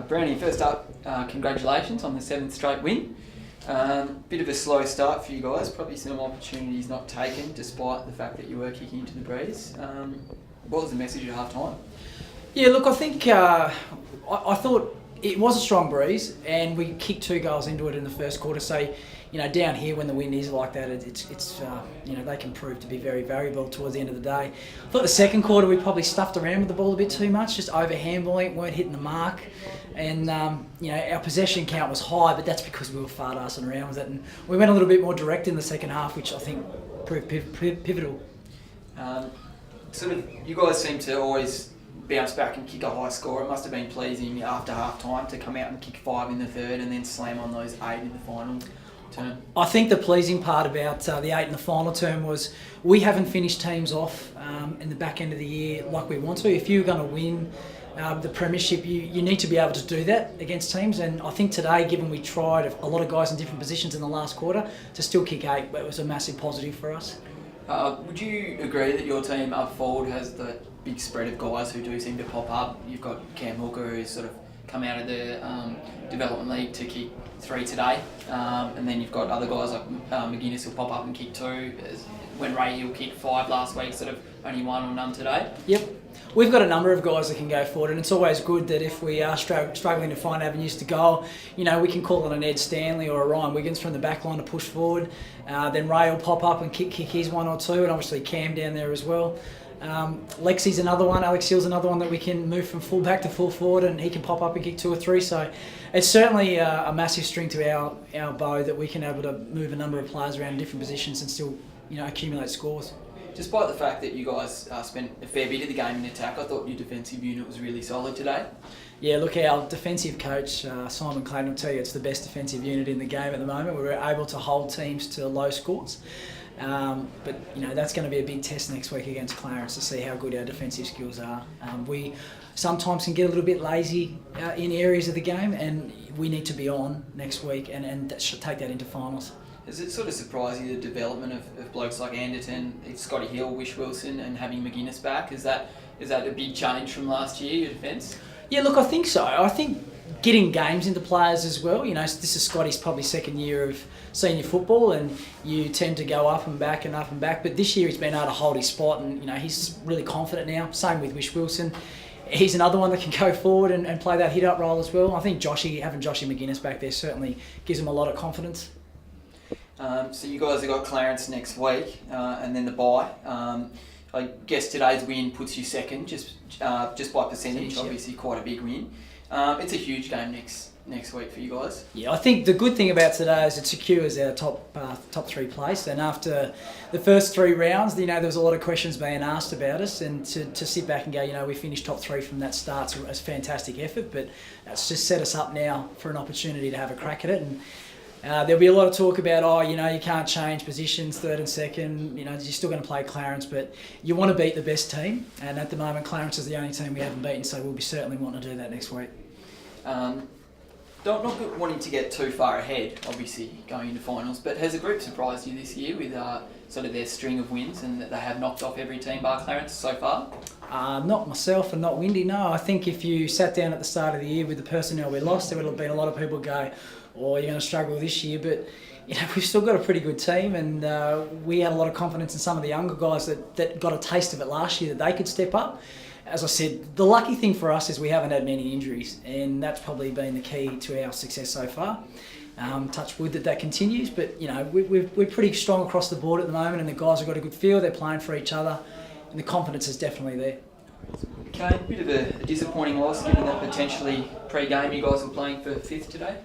Brownie, first up, congratulations on the 7th straight win. Bit of a slow start for you guys, probably some opportunities not taken despite the fact that you were kicking into the breeze. What was the message at half time? Yeah, look, I think I thought it was a strong breeze and we kicked 2 goals into it in the first quarter. So, down here when the wind is like that, it's they can prove to be very variable towards the end of the day. I thought the second quarter we probably stuffed around with the ball a bit too much, just over handballing, weren't hitting the mark. And, our possession count was high, but that's because we were fart-arsing around with it. And we went a little bit more direct in the second half, which I think proved pivotal. You guys seem to always bounce back and kick a high score. It must have been pleasing after half time to come out and kick 5 in the third and then slam on those 8 in the final term. I think the pleasing part about the 8 in the final term was we haven't finished teams off in the back end of the year like we want to. If you're going to win the premiership, you need to be able to do that against teams, and I think today, given we tried a lot of guys in different positions in the last quarter, to still kick 8, it was a massive positive for us. Would you agree that your team up forward has the big spread of guys who do seem to pop up? You've got Cam Hooker, who's sort of come out of the development league to kick 3 today, and then you've got other guys like McGuinness who'll pop up and kick 2. When Ray Hill kicked 5 last week, sort of only 1 or none today. Yep. We've got a number of guys that can go forward, and it's always good that if we are struggling to find avenues to goal, we can call on an Ed Stanley or a Ryan Wiggins from the back line to push forward. Then Ray will pop up and kick his 1 or 2, and obviously Cam down there as well. Lexi's another one, Alex Hill's another one that we can move from full back to full forward, and he can pop up and kick 2 or 3. So it's certainly a massive string to our bow that we can able to move a number of players around in different positions and still accumulate scores. Despite the fact that you guys spent a fair bit of the game in attack, I thought your defensive unit was really solid today. Yeah, look, our defensive coach, Simon Clayton, will tell you it's the best defensive unit in the game at the moment. We were able to hold teams to low scores. But that's going to be a big test next week against Clarence to see how good our defensive skills are. We sometimes can get a little bit lazy in areas of the game, and we need to be on next week and that should take that into finals. Does it sort of surprise you, the development of blokes like Anderton, Scotty Hill, Wish Wilson, and having McGuinness back? Is that a big change from last year, your defence? Yeah, look, I think so. I think getting games into players as well. This is Scotty's probably second year of senior football, and you tend to go up and back and up and back. But this year he's been able to hold his spot, and he's really confident now. Same with Wish Wilson. He's another one that can go forward and play that hit-up role as well. I think having Joshy McGuinness back there certainly gives him a lot of confidence. So you guys have got Clarence next week, and then the bye. I guess today's win puts you second, just by percentage. Obviously, quite a big win. It's a huge game next week for you guys. Yeah, I think the good thing about today is it secures our top 3 place. And after the first 3 rounds, there was a lot of questions being asked about us, and to sit back and go, we finished top 3 from that start's a fantastic effort. But it's just set us up now for an opportunity to have a crack at it. And there'll be a lot of talk about, you can't change positions, third and second, you're still going to play Clarence, but you want to beat the best team, and at the moment Clarence is the only team we haven't beaten, so we'll be certainly wanting to do that next week. Not wanting to get too far ahead, obviously, going into finals, but has the group surprised you this year with sort of their string of wins and that they have knocked off every team bar Clarence so far? Not myself and not Windy, no. I think if you sat down at the start of the year with the personnel we lost, there would have been a lot of people go, you're going to struggle this year, but we've still got a pretty good team, and we had a lot of confidence in some of the younger guys that got a taste of it last year that they could step up. As I said, the lucky thing for us is we haven't had many injuries, and that's probably been the key to our success so far. Touch wood that continues, but we're pretty strong across the board at the moment, and the guys have got a good feel. They're playing for each other, and the confidence is definitely there. Okay, a bit of a disappointing loss given that potentially pre-game you guys were playing for 5th today.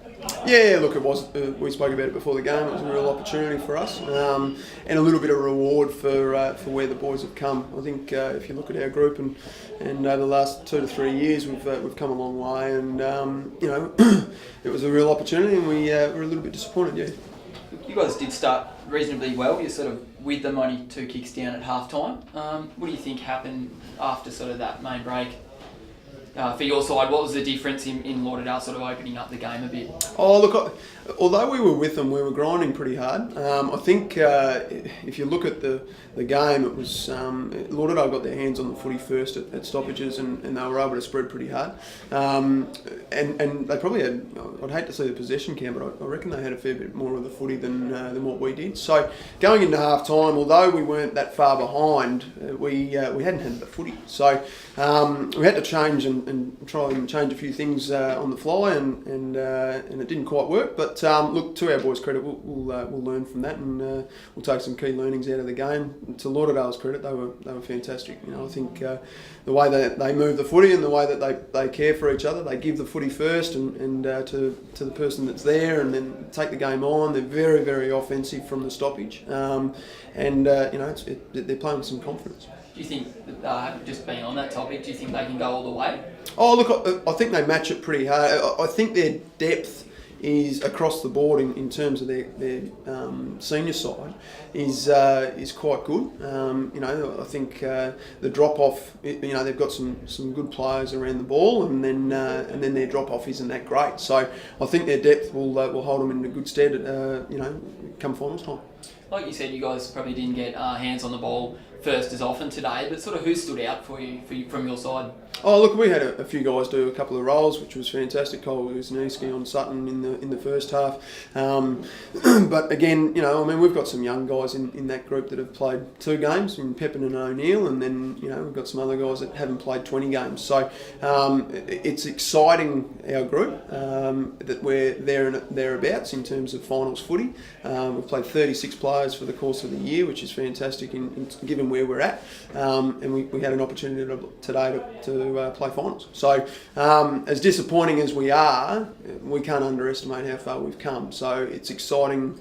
Yeah, look, it was. We spoke about it before the game. It was a real opportunity for us, and a little bit of reward for where the boys have come. I think if you look at our group and over the last 2 to 3 years, we've come a long way, and it was a real opportunity, and we were a little bit disappointed. Yeah. You guys did start reasonably well. You're sort of with them only 2 kicks down at half time. What do you think happened after sort of that main break? For your side, what was the difference in Lauderdale sort of opening up the game a bit? Oh, look, although we were with them, we were grinding pretty hard. I think if you look at the game, it was Lauderdale got their hands on the footy first at stoppages, and they were able to spread pretty hard. and they probably had, I'd hate to see the possession count, but I reckon they had a fair bit more of the footy than what we did. So going into half time, although we weren't that far behind, we hadn't had the footy. So we had to change and try and change a few things on the fly, and it didn't quite work. But look, to our boys' credit, we'll learn from that, and we'll take some key learnings out of the game. To Lauderdale's credit, they were fantastic. I think the way that they move the footy and the way that they care for each other, they give the footy first and to the person that's there, and then take the game on. They're very, very offensive from the stoppage, they're playing with some confidence. Do you think, just being on that topic, do you think they can go all the way? Oh, look, I think they match it pretty hard. I think their depth is across the board in terms of their senior side is quite good. I think the drop off. They've got some good players around the ball, and then their drop off isn't that great. So I think their depth will hold them in good stead. Come finals time. Like you said, you guys probably didn't get hands on the ball first as often today, but sort of who stood out for you from your side? Oh, look, we had a few guys do a couple of roles, which was fantastic. Cole Wisniewski on Sutton in the first half. But again, we've got some young guys in that group that have played 2 games, in Pepin and O'Neill, and then we've got some other guys that haven't played 20 games. So it's exciting, our group, that we're there and thereabouts in terms of finals footy. We've played 36 players for the course of the year, which is fantastic given where we're at, and we had an opportunity today to play finals. So as disappointing as we are, we can't underestimate how far we've come. So it's exciting,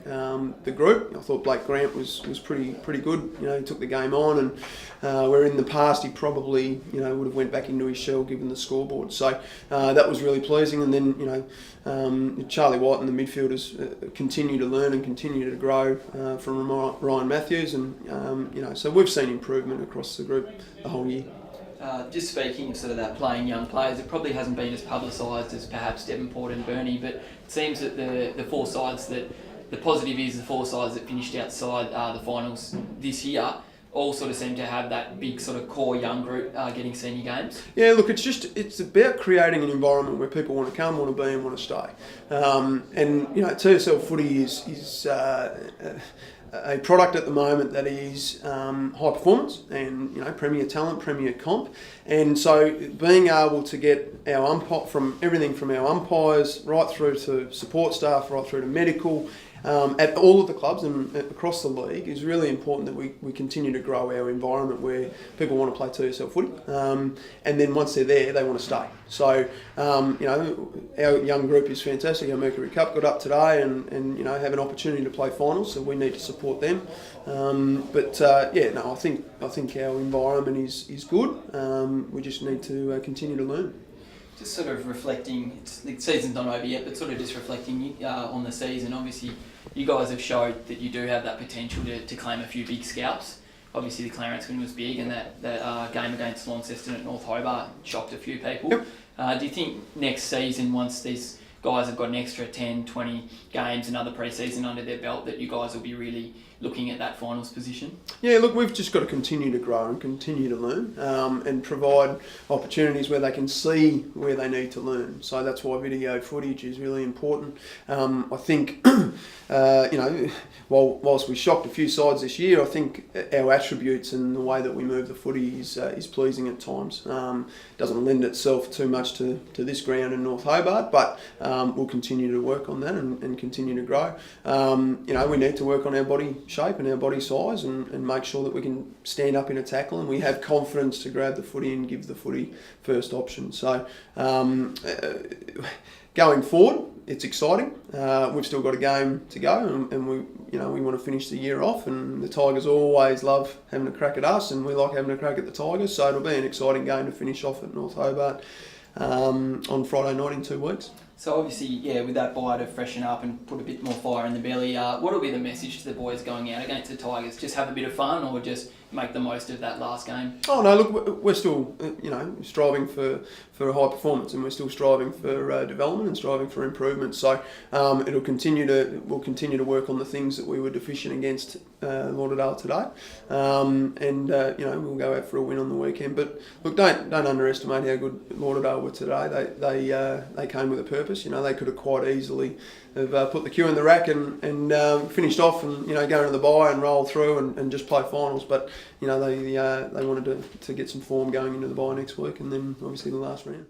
the group. I thought Blake Grant was pretty good. He took the game on, and where in the past he probably would have went back into his shell given the scoreboard. So that was really pleasing. And then Charlie White and the midfielders continue to learn and continue to grow from Ryan Matthews, and so we've seen improvement across the group the whole year. Just speaking of sort of that playing young players, it probably hasn't been as publicised as perhaps Devonport and Burnie, but it seems that the 4 sides that the positive is the 4 sides that finished outside the finals this year all sort of seem to have that big sort of core young group getting senior games. Yeah, look, it's about creating an environment where people want to come, want to be, and want to stay. TSL footy is a product at the moment that is high performance and premier talent, premier comp, and so being able to get our from everything from our umpires right through to support staff, right through to medical, at all of the clubs and across the league is really important that we continue to grow our environment where people want to play TSL footy, and then once they're there, they want to stay. So, our young group is fantastic. Our Mercury Cup got up today and have an opportunity to play finals, so we need to support them. I think our environment is good. We just need to continue to learn. Just sort of reflecting, the season's not over yet, but sort of just reflecting on the season. Obviously, you guys have showed that you do have that potential to claim a few big scalps. Obviously, the Clarence win was big, and that game against Launceston at North Hobart shocked a few people. Yep. Do you think next season, once these guys have got an extra 10, 20 games, another pre-season under their belt, that you guys will be really looking at that finals position? Yeah, look, we've just got to continue to grow and continue to learn, and provide opportunities where they can see where they need to learn. So that's why video footage is really important. I think, whilst we shocked a few sides this year, I think our attributes and the way that we move the footy is pleasing at times. Doesn't lend itself too much to this ground in North Hobart, but we'll continue to work on that and continue to grow. We need to work on our body shape and our body size and make sure that we can stand up in a tackle and we have confidence to grab the footy and give the footy first option. So going forward, it's exciting. We've still got a game to go, and we want to finish the year off. And the Tigers always love having a crack at us, and we like having a crack at the Tigers. So it'll be an exciting game to finish off at North Hobart on Friday night in 2 weeks. So obviously, with that bye to freshen up and put a bit more fire in the belly, what will be the message to the boys going out against the Tigers? Just have a bit of fun, or just make the most of that last game? Oh no, look, we're still striving for for high performance, and we're still striving for development and striving for improvement. So we'll continue to work on the things that we were deficient against Lauderdale today, and we'll go out for a win on the weekend. But look, don't underestimate how good Lauderdale were today. They came with a purpose. They could have quite easily have put the cue in the rack and finished off and go into the bye and roll through and just play finals. But they wanted to get some form going into the bye next week, and then obviously the last round.